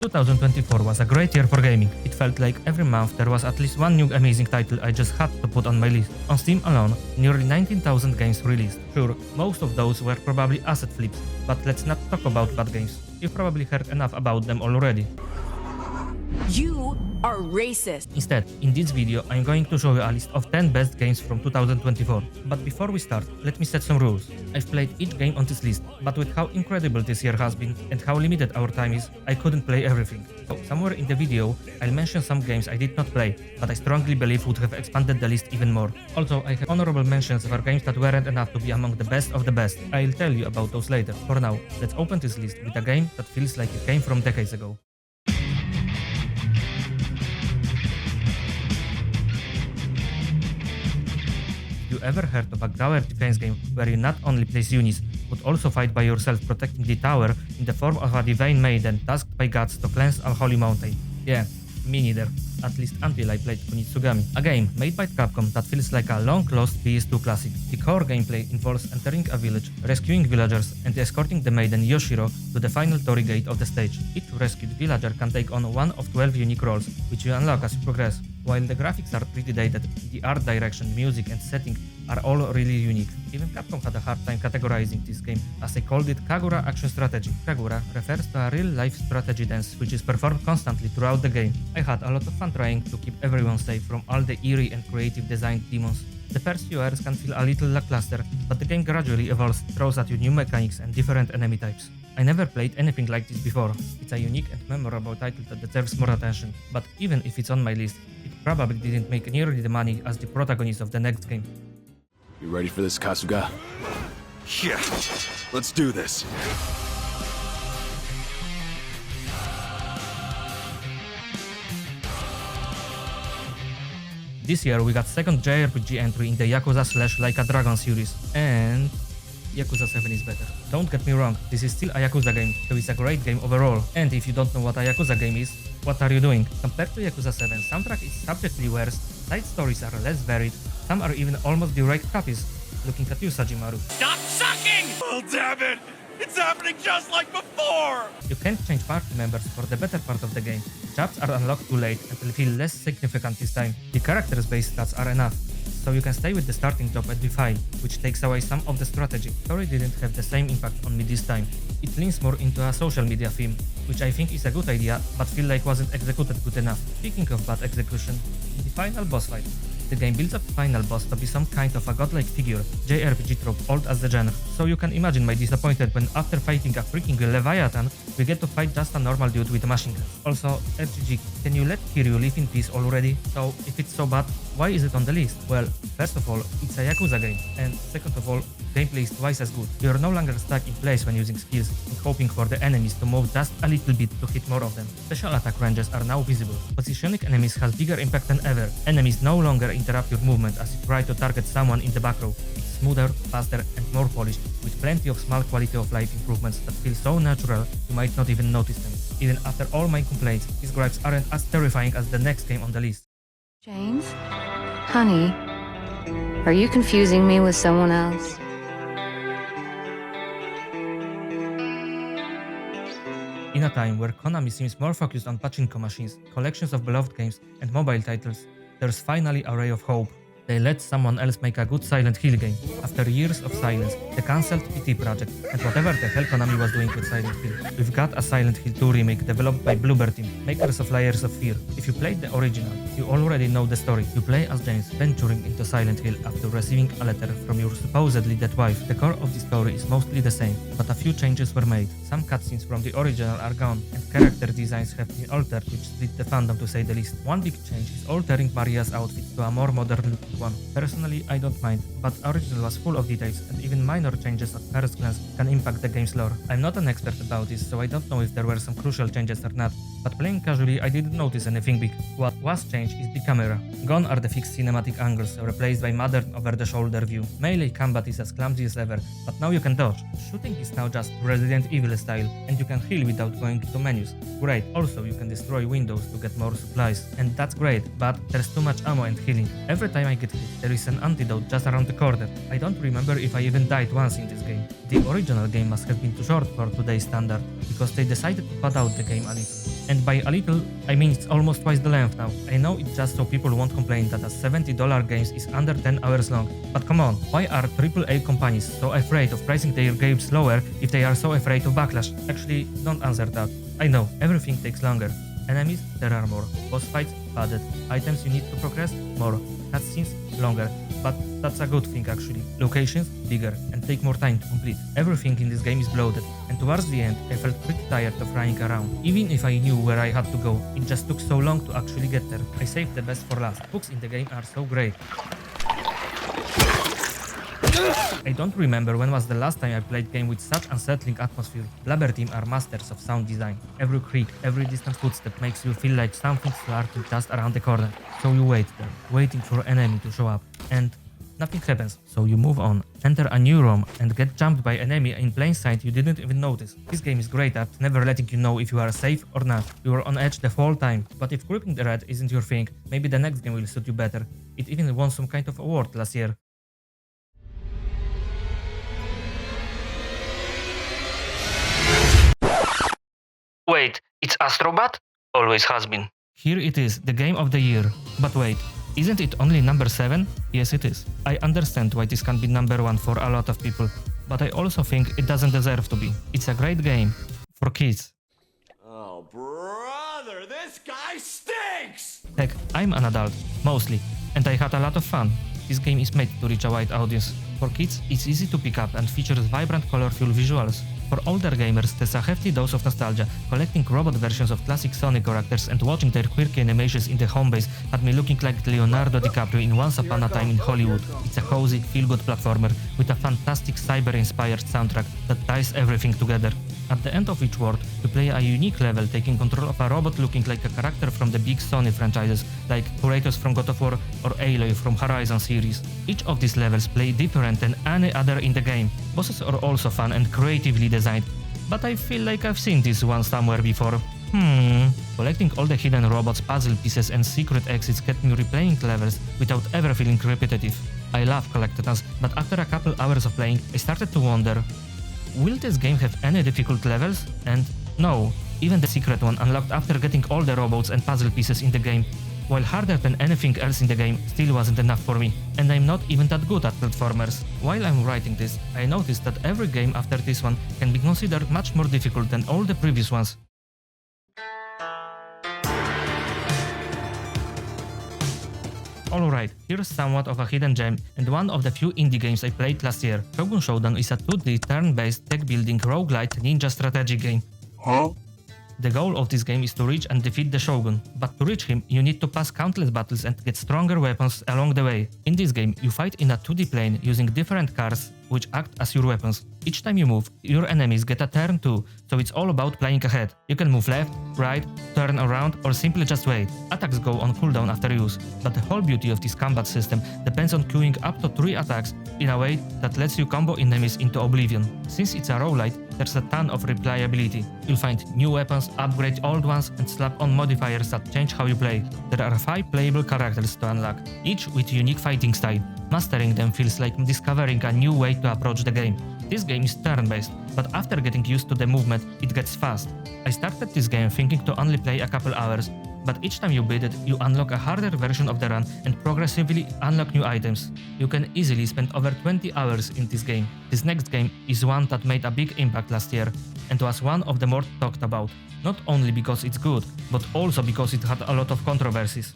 2024 was a great year for gaming. It felt like every month there was at least one new amazing title I just had to put on my list. On Steam alone, nearly 19,000 games released. Sure, most of those were probably asset flips, but let's not talk about bad games. You've probably heard enough about them already. You are racist. Instead, in this video, I'm going to show you a list of 10 best games from 2024. But before we start, let me set some rules. I've played each game on this list, but with how incredible this year has been and how limited our time is, I couldn't play everything. So somewhere in the video, I'll mention some games I did not play, but I strongly believe would have expanded the list even more. Also, I have honorable mentions for games that weren't enough to be among the best of the best. I'll tell you about those later. For now, let's open this list with a game that feels like it came from decades ago. You ever heard of a tower defense game where you not only place units, but also fight by yourself protecting the tower in the form of a divine maiden tasked by gods to cleanse a holy mountain? Yeah, me neither. At least until I played Kunitsu-Gami, a game made by Capcom that feels like a long-lost PS2 classic. The core gameplay involves entering a village, rescuing villagers, and escorting the maiden Yoshiro to the final torii gate of the stage. Each rescued villager can take on one of 12 unique roles, which you unlock as you progress. While the graphics are pretty dated, the art direction, music, and setting are all really unique. Even Capcom had a hard time categorizing this game, as they called it Kagura Action Strategy. Kagura refers to a real-life strategy dance which is performed constantly throughout the game. I had a lot of fun trying to keep everyone safe from all the eerie and creative designed demons. The first few hours can feel a little lackluster, but the game gradually evolves, throws at you new mechanics and different enemy types. I never played anything like this before. It's a unique and memorable title that deserves more attention, but even if it's on my list, it probably didn't make nearly the money as the protagonist of the next game. You ready for this, Kasuga? Yeah, let's do this. This year we got second JRPG entry in the Yakuza / Like a Dragon series, and Yakuza 7 is better. Don't get me wrong, this is still a Yakuza game, so it's a great game overall. And if you don't know what a Yakuza game is, what are you doing? Compared to Yakuza 7, soundtrack is subjectively worse, side stories are less varied, some are even almost direct copies. Looking at you, Sajimaru. Stop sucking! Oh, damn it! It's happening just like before! You can't change party members for the better part of the game. Jobs are unlocked too late and will feel less significant this time. The characters' base stats are enough, so you can stay with the starting job and be fine, which takes away some of the strategy. Story didn't have the same impact on me this time. It leans more into a social media theme, which I think is a good idea, but feel like wasn't executed good enough. Speaking of bad execution, the final boss fight. The game builds up the final boss to be some kind of a godlike figure, JRPG trope old as the genre, so you can imagine my disappointment when after fighting a freaking Leviathan, we get to fight just a normal dude with a machine gun. Also, RGG, can you let Kiryu live in peace already? So, if it's so bad, why is it on the list? Well, first of all, it's a Yakuza game, and second of all, gameplay is twice as good. You're no longer stuck in place when using skills and hoping for the enemies to move just a little bit to hit more of them. Special attack ranges are now visible. Positioning enemies has bigger impact than ever. Enemies no longer interrupt your movement as you try to target someone in the back row. It's smoother, faster, and more polished, with plenty of small quality of life improvements that feel so natural you might not even notice them. Even after all my complaints, these gripes aren't as terrifying as the next game on the list. James? Honey, are you confusing me with someone else? In a time where Konami seems more focused on pachinko machines, collections of beloved games, and mobile titles, there's finally a ray of hope. They let someone else make a good Silent Hill game. After years of silence, the cancelled PT project, and whatever the hell Konami was doing with Silent Hill, we've got a Silent Hill 2 remake developed by Bloober Team, makers of Layers of Fear. If you played the original, you already know the story. You play as James venturing into Silent Hill after receiving a letter from your supposedly dead wife. The core of the story is mostly the same, but a few changes were made. Some cutscenes from the original are gone, and character designs have been altered, which split the fandom to say the least. One big change is altering Maria's outfit to a more modern looking one. Personally, I don't mind, but original was full of details, and even minor changes at first glance can impact the game's lore. I'm not an expert about this, so I don't know if there were some crucial changes or not, but playing casually I didn't notice anything big. What was changed is the camera. Gone are the fixed cinematic angles, replaced by modern over-the-shoulder view. Melee combat is as clumsy as ever, but now you can dodge. Shooting is now just Resident Evil style, and you can heal without going to menus. Great, also you can destroy windows to get more supplies, and that's great, but there's too much ammo and healing. Every time I get hit, there is an antidote just around the corner. I don't remember if I even died once in this game. The original game must have been too short for today's standard, because they decided to pad out the game a little. And by a little, I mean it's almost twice the length now. I know it's just so people won't complain that a $70 game is under 10 hours long. But come on, why are AAA companies so afraid of pricing their games lower if they are so afraid of backlash? Actually, don't answer that. I know, everything takes longer. Enemies, there are more. Boss fights, added. Items you need to progress, more. Cutscenes, longer. But that's a good thing actually. Locations, bigger, and take more time to complete. Everything in this game is bloated, and towards the end, I felt pretty tired of running around. Even if I knew where I had to go, it just took so long to actually get there. I saved the best for last. Books in the game are so great. I don't remember when was the last time I played game with such unsettling atmosphere. Blabber team are masters of sound design. Every creak, every distant footstep makes you feel like something's lurking just around the corner. So you wait there, waiting for enemy to show up, and nothing happens. So you move on, enter a new room, and get jumped by enemy in plain sight you didn't even notice. This game is great at never letting you know if you are safe or not. You are on edge the whole time. But if creeping the red isn't your thing, maybe the next game will suit you better. It even won some kind of award last year. Wait, it's Astro Bot? Always has been. Here it is, the game of the year. But wait, isn't it only number 7? Yes, it is. I understand why this can't be number 1 for a lot of people, but I also think it doesn't deserve to be. It's a great game. For kids. Oh, brother, this guy stinks! Heck, I'm an adult, mostly, and I had a lot of fun. This game is made to reach a wide audience. For kids, it's easy to pick up and features vibrant, colorful visuals. For older gamers, there's a hefty dose of nostalgia. Collecting robot versions of classic Sonic characters and watching their quirky animations in the home base had me looking like Leonardo DiCaprio in Once Upon a Time in Hollywood. It's a cozy, feel-good platformer with a fantastic cyber-inspired soundtrack that ties everything together. At the end of each world, you play a unique level taking control of a robot looking like a character from the big Sony franchises, like Kratos from God of War or Aloy from Horizon series. Each of these levels play different than any other in the game. Bosses are also fun and creatively designed, but I feel like I've seen this one somewhere before. Collecting all the hidden robots, puzzle pieces and secret exits kept me replaying levels without ever feeling repetitive. I love collectathons, but after a couple hours of playing, I started to wonder, will this game have any difficult levels? And no, even the secret one unlocked after getting all the robots and puzzle pieces in the game, while harder than anything else in the game, still wasn't enough for me, and I'm not even that good at platformers. While I'm writing this, I noticed that every game after this one can be considered much more difficult than all the previous ones. Alright, here's somewhat of a hidden gem and one of the few indie games I played last year. Shogun Showdown is a 2D turn-based tech-building roguelite ninja strategy game. The goal of this game is to reach and defeat the Shogun, but to reach him, you need to pass countless battles and get stronger weapons along the way. In this game, you fight in a 2D plane using different cars which act as your weapons. Each time you move, your enemies get a turn too, so it's all about playing ahead. You can move left, right, turn around, or simply just wait. Attacks go on cooldown after use, but the whole beauty of this combat system depends on queuing up to 3 attacks in a way that lets you combo enemies into oblivion. Since it's a roguelite, there's a ton of replayability. You'll find new weapons, upgrade old ones, and slap on modifiers that change how you play. There are 5 playable characters to unlock, each with unique fighting style. Mastering them feels like discovering a new way to approach the game. This game is turn-based, but after getting used to the movement, it gets fast. I started this game thinking to only play a couple hours, but each time you beat it, you unlock a harder version of the run and progressively unlock new items. You can easily spend over 20 hours in this game. This next game is one that made a big impact last year and was one of the more talked about, not only because it's good, but also because it had a lot of controversies.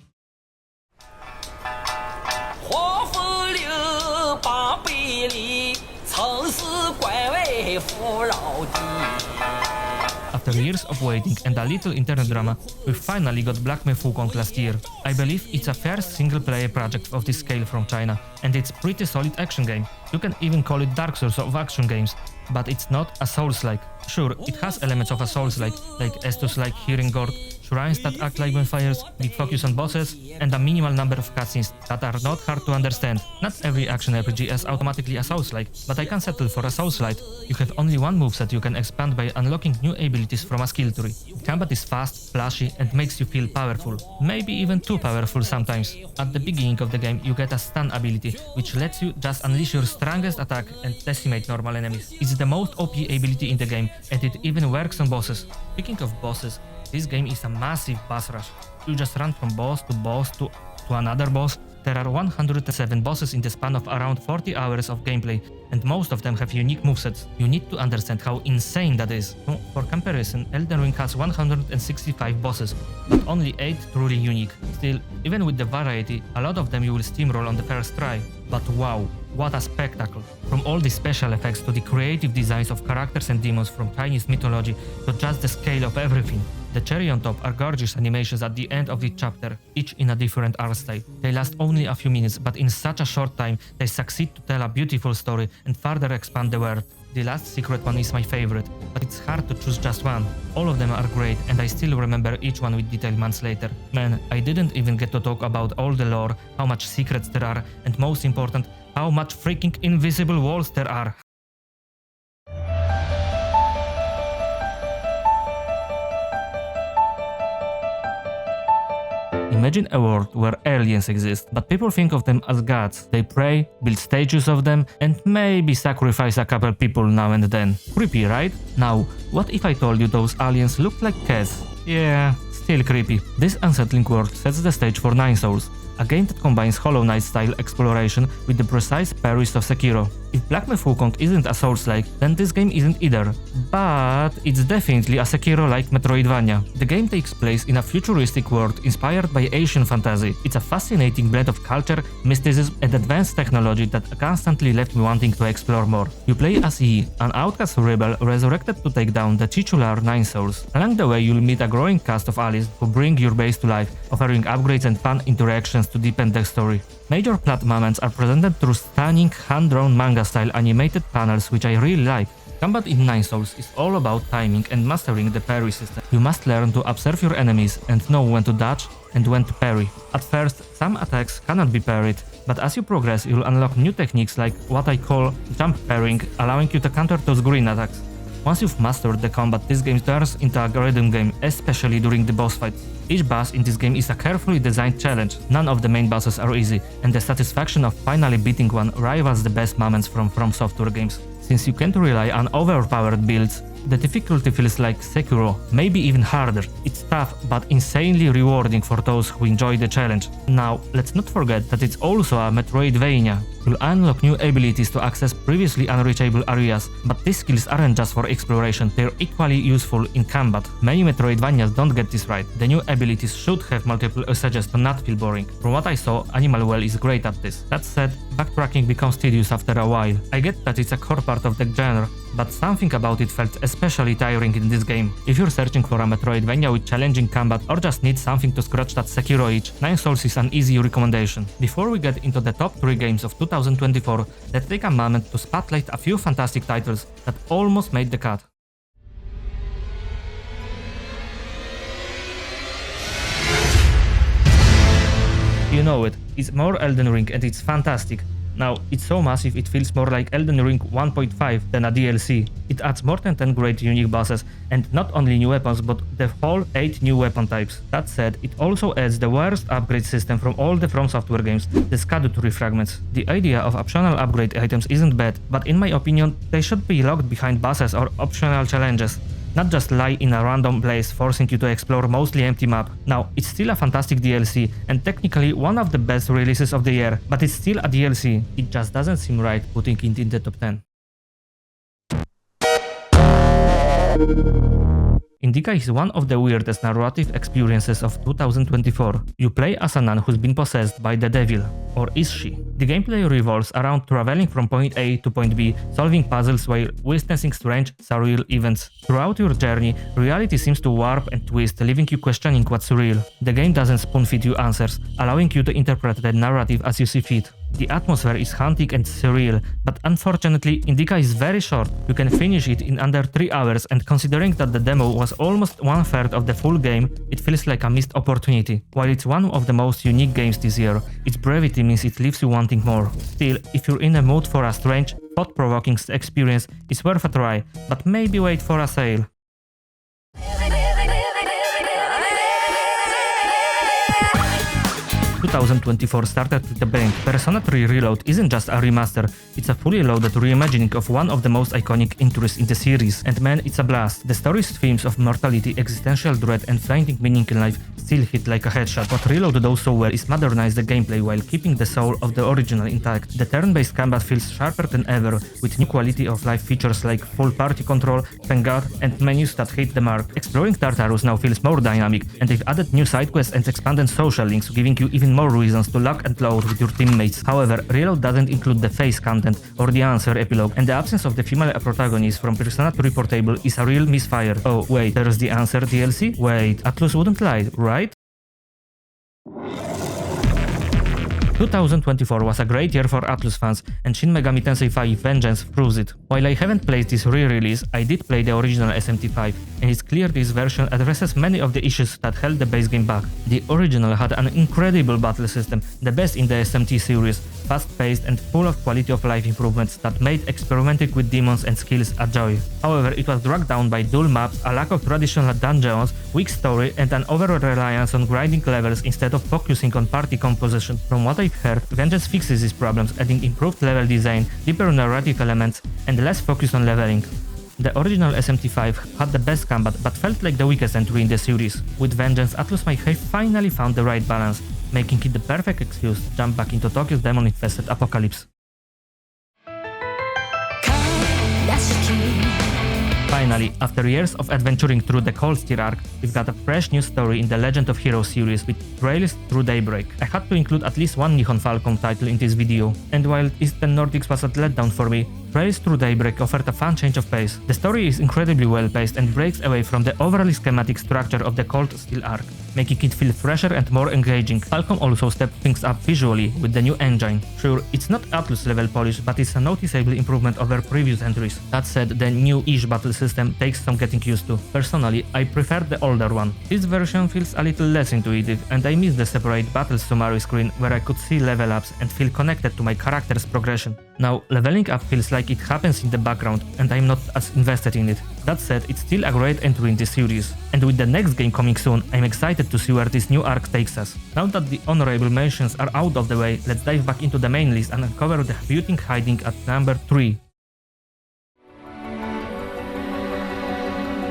After years of waiting and a little internet drama, we finally got Black Myth Wukong last year. I believe it's a first single-player project of this scale from China, and it's pretty solid action game. You can even call it Dark Souls of action games, but it's not a Souls-like. Sure, it has elements of a Souls-like, like Estus-like hearing God, shrines that act like bonfires, big focus on bosses, and a minimal number of cutscenes that are not hard to understand. Not every action RPG is automatically a Souls-like, but I can settle for a Souls-like. You have only one moveset you can expand by unlocking new abilities from a skill tree. Combat is fast, flashy, and makes you feel powerful. Maybe even too powerful sometimes. At the beginning of the game, you get a stun ability, which lets you just unleash your strongest attack and decimate normal enemies. It's the most OP ability in the game, and it even works on bosses. Speaking of bosses, This game is a massive boss rush. You just run from boss to another boss. There are 107 bosses in the span of around 40 hours of gameplay, and most of them have unique movesets. You need to understand how insane that is. For comparison, Elden Ring has 165 bosses, but only 8 truly unique. Still, even with the variety, a lot of them you will steamroll on the first try. But wow, what a spectacle! From all the special effects to the creative designs of characters and demons, from Chinese mythology to just the scale of everything. The cherry on top are gorgeous animations at the end of each chapter, each in a different art style. They last only a few minutes, but in such a short time, they succeed to tell a beautiful story and further expand the world. The last secret one is my favorite, but it's hard to choose just one. All of them are great, and I still remember each one with detail months later. Man, I didn't even get to talk about all the lore, how much secrets there are, and most important, how much freaking invisible walls there are. Imagine a world where aliens exist, but people think of them as gods. They pray, build statues of them, and maybe sacrifice a couple people now and then. Creepy, right? Now, what if I told you those aliens looked like cats? Yeah, still creepy. This unsettling world sets the stage for Nine Souls, a game that combines Hollow Knight-style exploration with the precise parries of Sekiro. If Black Myth Wukong isn't a Souls-like, then this game isn't either, but it's definitely a Sekiro-like Metroidvania. The game takes place in a futuristic world inspired by Asian fantasy. It's a fascinating blend of culture, mysticism, and advanced technology that constantly left me wanting to explore more. You play as Yi, an outcast rebel resurrected to take down the titular Nine Souls. Along the way, you'll meet a growing cast of allies who bring your base to life, offering upgrades and fun interactions to deepen the story. Major plot moments are presented through stunning hand-drawn manga-style animated panels, which I really like. Combat in Nine Souls is all about timing and mastering the parry system. You must learn to observe your enemies and know when to dodge and when to parry. At first, some attacks cannot be parried, but as you progress, you'll unlock new techniques like what I call jump parrying, allowing you to counter those green attacks. Once you've mastered the combat, this game turns into a rhythm game, especially during the boss fights. Each boss in this game is a carefully designed challenge. None of the main bosses are easy, and the satisfaction of finally beating one rivals the best moments from Software games. Since you can't rely on overpowered builds, the difficulty feels like Sekiro, maybe even harder. It's tough, but insanely rewarding for those who enjoy the challenge. Now, let's not forget that it's also a Metroidvania. You'll unlock new abilities to access previously unreachable areas, but these skills aren't just for exploration, they're equally useful in combat. Many Metroidvanias don't get this right. The new abilities should have multiple usages to not feel boring. From what I saw, Animal Well is great at this. That said, backtracking becomes tedious after a while. I get that it's a core part of the genre, but something about it felt especially tiring in this game. If you're searching for a Metroidvania with challenging combat or just need something to scratch that Sekiro itch, Nine Souls is an easy recommendation. Before we get into the top 3 games of 2024, let's take a moment to spotlight a few fantastic titles that almost made the cut. You know it, it's more Elden Ring and it's fantastic. Now, it's so massive it feels more like Elden Ring 1.5 than a DLC. It adds more than 10 great unique bosses, and not only new weapons but the whole 8 new weapon types. That said, it also adds the worst upgrade system from all the From Software games, the Scadutory fragments. The idea of optional upgrade items isn't bad, but in my opinion, they should be locked behind bosses or optional challenges, not just lie in a random place forcing you to explore mostly empty map. Now, it's still a fantastic DLC and technically one of the best releases of the year, but it's still a DLC. It just doesn't seem right putting it in the top 10. Indica is one of the weirdest narrative experiences of 2024. You play as a nun who's been possessed by the devil, or is she? The gameplay revolves around traveling from point A to point B, solving puzzles while witnessing strange, surreal events. Throughout your journey, reality seems to warp and twist, leaving you questioning what's real. The game doesn't spoon-feed you answers, allowing you to interpret the narrative as you see fit. The atmosphere is haunting and surreal, but unfortunately, Indica is very short. You can finish it in under 3 hours, and considering that the demo was almost 1/3 of the full game, it feels like a missed opportunity. While it's one of the most unique games this year, its brevity means it leaves you wanting more. Still, if you're in the mood for a strange, thought-provoking experience, it's worth a try, but maybe wait for a sale. 2024 started with a bang. Persona 3 Reload isn't just a remaster, it's a fully loaded reimagining of one of the most iconic entries in the series, and man, it's a blast. The story's themes of mortality, existential dread, and finding meaning in life still hit like a headshot. What Reload does so well is modernize the gameplay while keeping the soul of the original intact. The turn-based combat feels sharper than ever, with new quality of life features like full party control, thank god, and menus that hit the mark. Exploring Tartarus now feels more dynamic, and they've added new side quests and expanded social links, giving you even more reasons to lock and load with your teammates. However, Reload doesn't include the face content or the answer epilogue, and the absence of the female protagonist from Persona 3 Portable is a real misfire. Oh wait, there's the answer DLC? Wait, Atlus wouldn't lie, right? 2024 was a great year for Atlus fans, and Shin Megami Tensei 5 Vengeance proves it. While I haven't played this re-release, I did play the original SMT5, and it's clear this version addresses many of the issues that held the base game back. The original had an incredible battle system, the best in the SMT series, fast-paced and full of quality of life improvements that made experimenting with demons and skills a joy. However, it was dragged down by dual maps, a lack of traditional dungeons, weak story, and an over-reliance on grinding levels instead of focusing on party composition. From what I've heard, Vengeance fixes these problems, adding improved level design, deeper narrative elements, and less focus on leveling. The original SMT5 had the best combat but felt like the weakest entry in the series. With Vengeance, Atlus might have finally found the right balance, making it the perfect excuse to jump back into Tokyo's demon-infested apocalypse. Finally, after years of adventuring through the Cold Steel arc, we've got a fresh new story in the Legend of Heroes series with Trails Through Daybreak. I had to include at least one Nihon Falcon title in this video, and while Eastern Nordics was a letdown for me, Trails Through Daybreak offered a fun change of pace. The story is incredibly well paced and breaks away from the overly schematic structure of the Cold Steel arc, making it feel fresher and more engaging. Falcom also stepped things up visually with the new engine. Sure, it's not Atlus level polish, but it's a noticeable improvement over previous entries. That said, the new-ish battle system takes some getting used to. Personally, I prefer the older one. This version feels a little less intuitive, and I miss the separate battle summary screen where I could see level ups and feel connected to my character's progression. Now, leveling up feels like it happens in the background, and I'm not as invested in it. That said, it's still a great entry in the series, and with the next game coming soon, I'm excited to see where this new arc takes us. Now that the honorable mentions are out of the way, let's dive back into the main list and uncover the beauty hiding at number 3.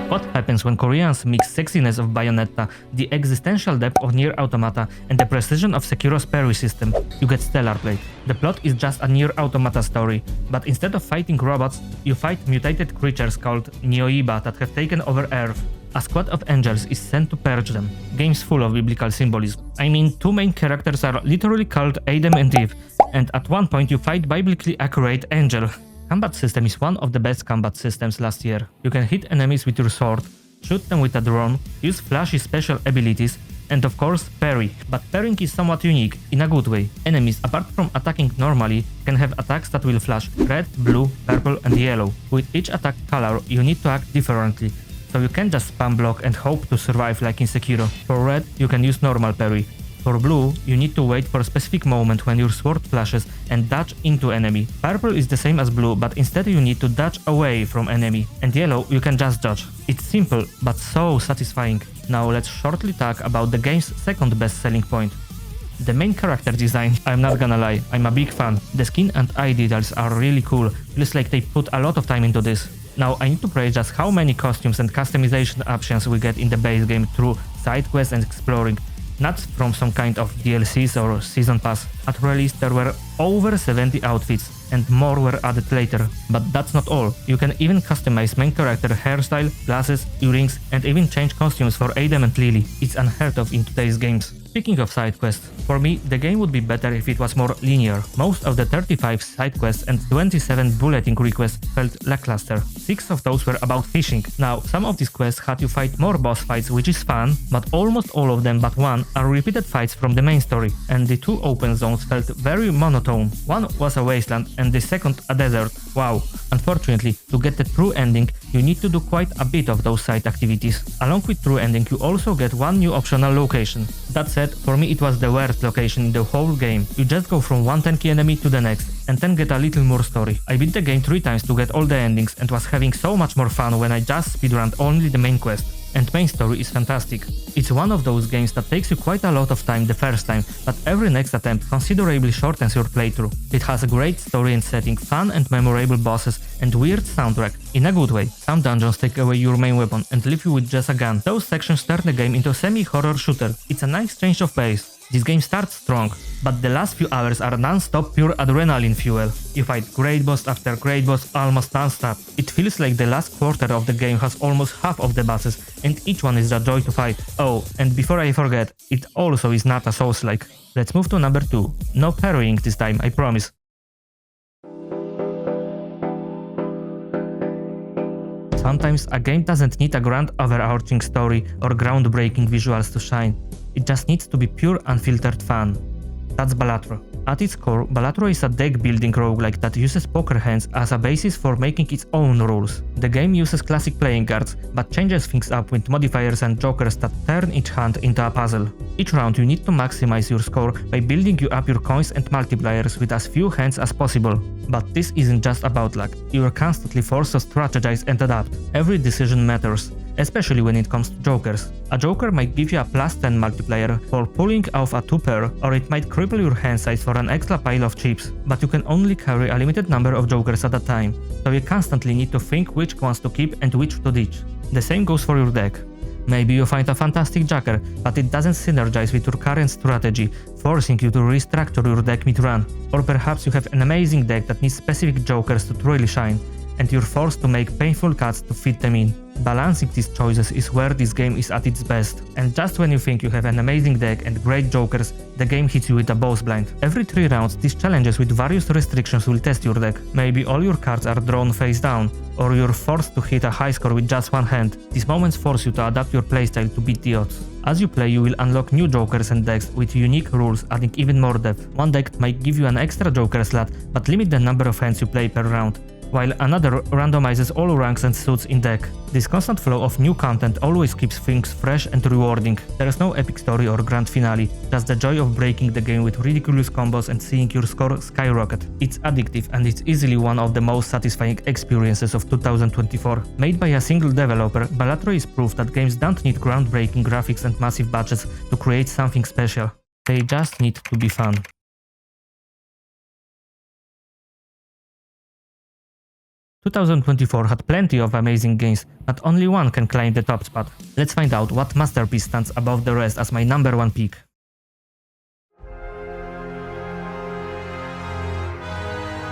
What happens when Koreans mix sexiness of Bayonetta, the existential depth of Nier Automata, and the precision of Sekiro's parry system? You get Stellar Blade. The plot is just a Nier Automata story, but instead of fighting robots, you fight mutated creatures called Nioiba that have taken over Earth. A squad of angels is sent to purge them. Game's full of biblical symbolism. I mean, two main characters are literally called Adam and Eve, and at one point you fight biblically accurate angel. Combat system is one of the best combat systems last year. You can hit enemies with your sword, shoot them with a drone, use flashy special abilities, and of course parry. But parrying is somewhat unique, in a good way. Enemies, apart from attacking normally, can have attacks that will flash red, blue, purple and yellow. With each attack color, you need to act differently, so you can't just spam block and hope to survive like in Sekiro. For red, you can use normal parry. For blue, you need to wait for a specific moment when your sword flashes and dodge into enemy. Purple is the same as blue, but instead you need to dodge away from enemy. And yellow, you can just dodge. It's simple, but so satisfying. Now let's shortly talk about the game's second best selling point. The main character design, I'm not gonna lie, I'm a big fan. The skin and eye details are really cool, feels like they put a lot of time into this. Now I need to praise just how many costumes and customization options we get in the base game through side quests and exploring. Not from some kind of DLCs or season pass. At release there were over 70 outfits, and more were added later. But that's not all. You can even customize main character hairstyle, glasses, earrings, and even change costumes for Adam and Lily. It's unheard of in today's games. Speaking of side quests, for me the game would be better if it was more linear. Most of the 35 side quests and 27 bulleting requests felt lackluster. 6 of those were about fishing. Now, some of these quests had you fight more boss fights, which is fun, but almost all of them but one are repeated fights from the main story, and the 2 open zones felt very monotone. One was a wasteland and the second a desert. Wow. Unfortunately, to get the true ending, you need to do quite a bit of those side activities. Along with true ending, you also get one new optional location. That said, for me it was the worst location in the whole game. You just go from one tanky enemy to the next, and then get a little more story. I beat the game 3 times to get all the endings and was having so much more fun when I just speedrunned only the main quest. and main story is fantastic. It's one of those games that takes you quite a lot of time the first time, but every next attempt considerably shortens your playthrough. It has a great story and setting, fun and memorable bosses, and weird soundtrack. In a good way. Some dungeons take away your main weapon and leave you with just a gun. Those sections turn the game into a semi-horror shooter. It's a nice change of pace. This game starts strong, but the last few hours are non-stop pure adrenaline fuel. You fight great boss after great boss almost non-stop. It feels like the last quarter of the game has almost half of the bosses, and each one is a joy to fight. Oh, and before I forget, it also is not a Souls-like. Let's move to number 2. No parrying this time, I promise. Sometimes a game doesn't need a grand overarching story or groundbreaking visuals to shine. It just needs to be pure unfiltered fun. That's Balatro. At its core, Balatro is a deck-building roguelike that uses poker hands as a basis for making its own rules. The game uses classic playing cards, but changes things up with modifiers and jokers that turn each hand into a puzzle. Each round you need to maximize your score by building you up your coins and multipliers with as few hands as possible. But this isn't just about luck. You are constantly forced to strategize and adapt. Every decision matters, especially when it comes to jokers. A joker might give you a +10 multiplier for pulling off a 2-pair, or it might cripple your hand size for an extra pile of chips, but you can only carry a limited number of jokers at a time, so you constantly need to think which ones to keep and which to ditch. The same goes for your deck. Maybe you find a fantastic joker, but it doesn't synergize with your current strategy, forcing you to restructure your deck mid-run. Or perhaps you have an amazing deck that needs specific jokers to truly shine, and you're forced to make painful cuts to fit them in. Balancing these choices is where this game is at its best, and just when you think you have an amazing deck and great jokers, the game hits you with a boss blind. Every 3 rounds, these challenges with various restrictions will test your deck. Maybe all your cards are drawn face down, or you're forced to hit a high score with just one hand. These moments force you to adapt your playstyle to beat the odds. As you play, you will unlock new jokers and decks with unique rules, adding even more depth. One deck might give you an extra joker slot, but limit the number of hands you play per round, while another randomizes all ranks and suits in deck. This constant flow of new content always keeps things fresh and rewarding. There is no epic story or grand finale, just the joy of breaking the game with ridiculous combos and seeing your score skyrocket. It's addictive, and it's easily one of the most satisfying experiences of 2024. Made by a single developer, Balatro is proof that games don't need groundbreaking graphics and massive budgets to create something special. They just need to be fun. 2024 had plenty of amazing games, but only one can claim the top spot. Let's find out what masterpiece stands above the rest as my number 1 pick.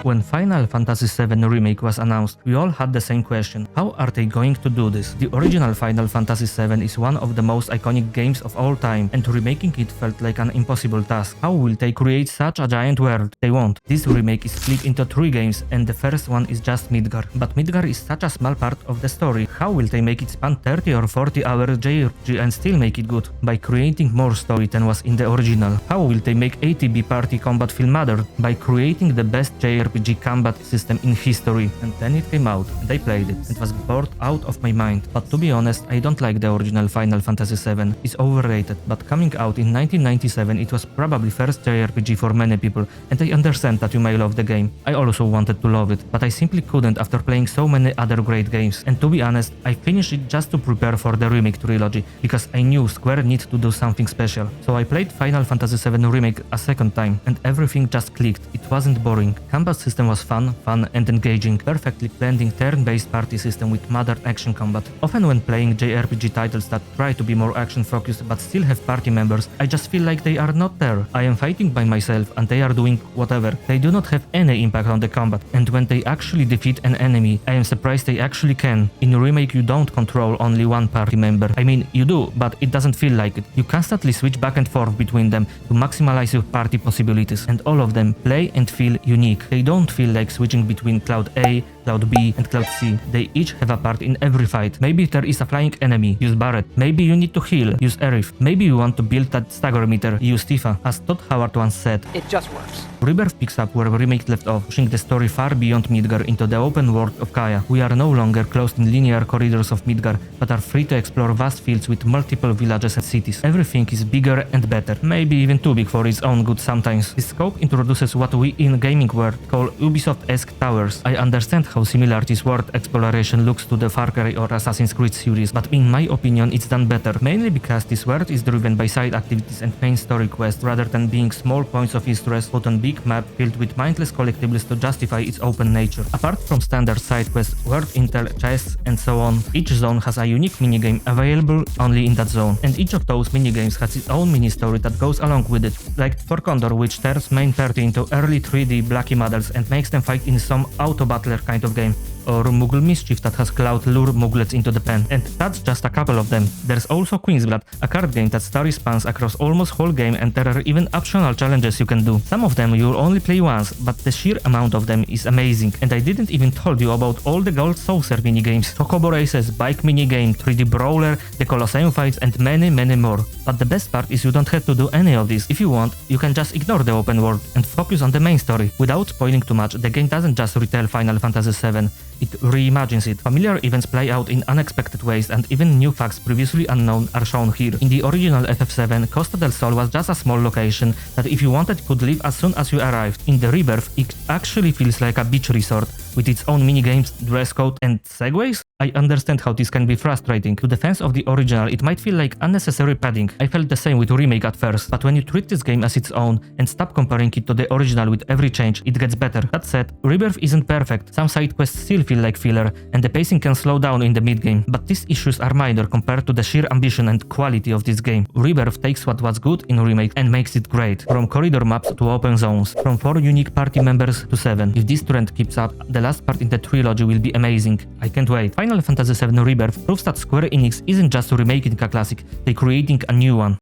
When Final Fantasy VII Remake was announced, we all had the same question: how are they going to do this? The original Final Fantasy VII is one of the most iconic games of all time, and remaking it felt like an impossible task. How will they create such a giant world? They won't. This remake is split into 3 games, and the first one is just Midgar. But Midgar is such a small part of the story. How will they make it span 30 or 40 hours JRPG and still make it good? By creating more story than was in the original. How will they make ATB party combat feel modern? By creating the best JRPG combat system in history. And then it came out, and I played it, and was bored out of my mind. But to be honest, I don't like the original Final Fantasy VII. It's overrated, but coming out in 1997, it was probably first JRPG for many people, and I understand that you may love the game. I also wanted to love it, but I simply couldn't after playing so many other great games. And to be honest, I finished it just to prepare for the Remake trilogy, because I knew Square needed to do something special. So I played Final Fantasy VII Remake a second time, and everything just clicked. It wasn't boring. Combat system was fun and engaging, perfectly blending turn-based party system with modern action combat. Often when playing JRPG titles that try to be more action-focused but still have party members, I just feel like they are not there. I am fighting by myself and they are doing whatever. They do not have any impact on the combat, and when they actually defeat an enemy, I am surprised they actually can. In Remake you don't control only one party member. I mean, you do, but it doesn't feel like it. You constantly switch back and forth between them to maximize your party possibilities, and all of them play and feel unique. They don't feel like switching between Cloud A, Cloud B, and Cloud C. They each have a part in every fight. Maybe there is a flying enemy, use Barret. Maybe you need to heal, use Aerith. Maybe you want to build that stagger meter, use Tifa. As Todd Howard once said, it just works. Rebirth picks up where Remake left off, pushing the story far beyond Midgar into the open world of Gaia. We are no longer closed in linear corridors of Midgar, but are free to explore vast fields with multiple villages and cities. Everything is bigger and better, maybe even too big for its own good sometimes. This scope introduces what we in gaming world call Ubisoft-esque towers. I understand how similar this world exploration looks to the Far Cry or Assassin's Creed series, but in my opinion it's done better, mainly because this world is driven by side activities and main story quests rather than being small points of interest put on big map filled with mindless collectibles to justify its open nature. Apart from standard side quests, world intel, chests and so on, each zone has a unique minigame available only in that zone, and each of those minigames has its own mini-story that goes along with it, like For Condor, which turns main party into early 3D Blackie models and makes them fight in some auto-battler kind of game, or Moogle Mischief that has Cloud lure Mooglets into the pen, and that's just a couple of them. There's also Queen's Blood, a card game that story spans across almost whole game, and there are even optional challenges you can do. Some of them you'll only play once, but the sheer amount of them is amazing, and I didn't even told you about all the Gold Saucer minigames, Chocobo Races, Bike minigame, 3D Brawler, the Colosseum fights and many more. But the best part is you don't have to do any of this. If you want, you can just ignore the open world and focus on the main story. Without spoiling too much, the game doesn't just retell Final Fantasy VII, it reimagines it. Familiar events play out in unexpected ways, and even new facts previously unknown are shown here. In the original FF7, Costa del Sol was just a small location that if you wanted could leave as soon as you arrived. In the Rebirth, it actually feels like a beach resort, with its own minigames, dress code and segways? I understand how this can be frustrating. To defense of the original, it might feel like unnecessary padding. I felt the same with Remake at first, but when you treat this game as its own and stop comparing it to the original with every change, it gets better. That said, Rebirth isn't perfect. Some side quests still feel like filler, and the pacing can slow down in the mid-game, but these issues are minor compared to the sheer ambition and quality of this game. Rebirth takes what was good in Remake and makes it great. From corridor maps to open zones, from 4 unique party members to 7. If this trend keeps up, the last part in the trilogy will be amazing. I can't wait. Final Fantasy VII Rebirth proves that Square Enix isn't just remaking a classic, they're creating a new one.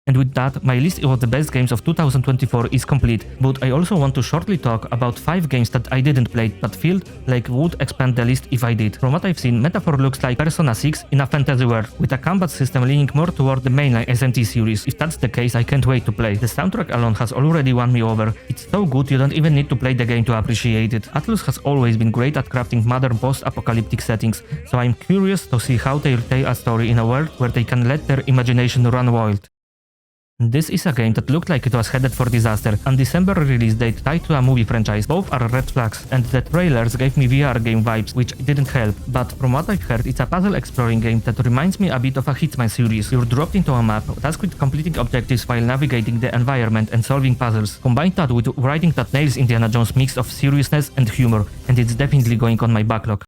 And with that, my list of the best games of 2024 is complete, but I also want to shortly talk about 5 games that I didn't play but feel like would expand the list if I did. From what I've seen, Metaphor looks like Persona 6 in a fantasy world, with a combat system leaning more toward the mainline SMT series. If that's the case, I can't wait to play. The soundtrack alone has already won me over. It's so good you don't even need to play the game to appreciate it. Atlus has always been great at crafting modern post-apocalyptic settings, so I'm curious to see how they'll tell a story in a world where they can let their imagination run wild. This is a game that looked like it was headed for disaster. On December release date tied to a movie franchise, both are red flags, and the trailers gave me VR game vibes, which didn't help. But from what I've heard, it's a puzzle exploring game that reminds me a bit of a Hitman series. You're dropped into a map, tasked with completing objectives while navigating the environment and solving puzzles. Combine that with writing that nails Indiana Jones' mix of seriousness and humor, and it's definitely going on my backlog.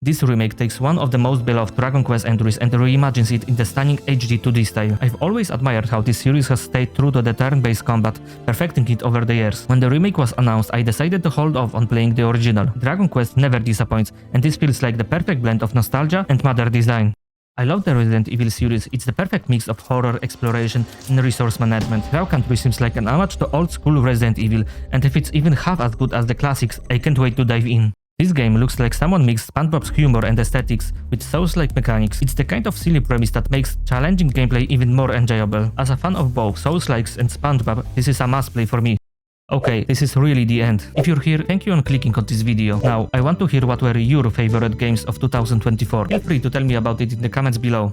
This remake takes one of the most beloved Dragon Quest entries and reimagines it in the stunning HD 2D style. I've always admired how this series has stayed true to the turn-based combat, perfecting it over the years. When the remake was announced, I decided to hold off on playing the original. Dragon Quest never disappoints, and this feels like the perfect blend of nostalgia and modern design. I love the Resident Evil series. It's the perfect mix of horror, exploration, and resource management. Cloud Country seems like an homage to old-school Resident Evil, and if it's even half as good as the classics, I can't wait to dive in. This game looks like someone mixed SpongeBob's humor and aesthetics with Souls-like mechanics. It's the kind of silly premise that makes challenging gameplay even more enjoyable. As a fan of both Souls-likes and SpongeBob, this is a must-play for me. Okay, this is really the end. If you're here, thank you on clicking on this video. Now, I want to hear what were your favorite games of 2024. Feel free to tell me about it in the comments below.